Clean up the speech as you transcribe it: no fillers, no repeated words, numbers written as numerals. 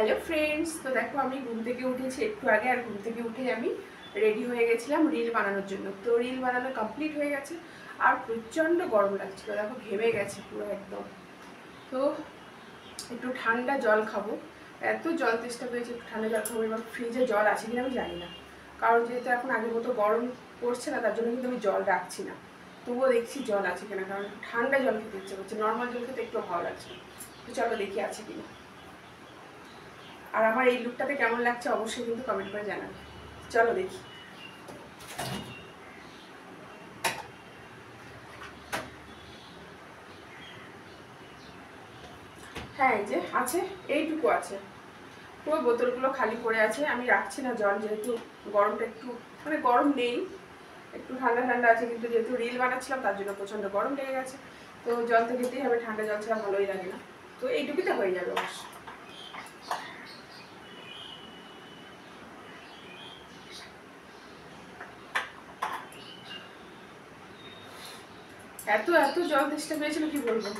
Hello friends, তো দেখো আমি ঘুম থেকে উঠেছি একটু আগে। আর ঘুম থেকে উঠে আমি রেডি হয়ে গেছিলাম রিল বানানোর জন্য। তো রিল বানানো কমপ্লিট হয়ে গেছে আর প্রচণ্ড গরম লাগছিল, দেখো ঘেমে গেছে পুরো একদম। তো একটু ঠান্ডা জল খাবো, এত জল তেষ্টা পেয়েছে, একটু ঠান্ডা জল খাবো। এবার ফ্রিজে জল আছে কিনা আমি জানি না, কারণ যেহেতু এখন আগের মতো গরম পড়ছে না, তার জন্য কিন্তু আমি জল রাখছি না। তবুও দেখছি জল আছে কিনা, কারণ ঠান্ডা জল খেতে ইচ্ছে করছে, নর্মাল জল খেতে একটু ভালো লাগছে না। তো চলো দেখি আছে কিনা। আর আমার এই লুকটাতে কেমন লাগছে অবশ্যই কিন্তু কমেন্ট করে জানাবে। চলো দেখি। হ্যাঁ, এই যে আছে, এইটুকু আছে। পুরো বোতলগুলো খালি পড়ে আছে, আমি রাখছি না জল, যেহেতু গরমটা একটু মানে গরম নেই, একটু ঠান্ডা ঠান্ডা আছে। কিন্তু যেহেতু রিল বানাচ্ছিলাম তার জন্য প্রচণ্ড গরম লেগে গেছে। তো জল তো খেতেই হবে, ঠান্ডা জল ছাড়া ভালোই লাগে না। তো এইটুকুতে হয়ে যাবে অবশ্য। এত এত জল তেষ্টা পেয়েছিল কি বলবো।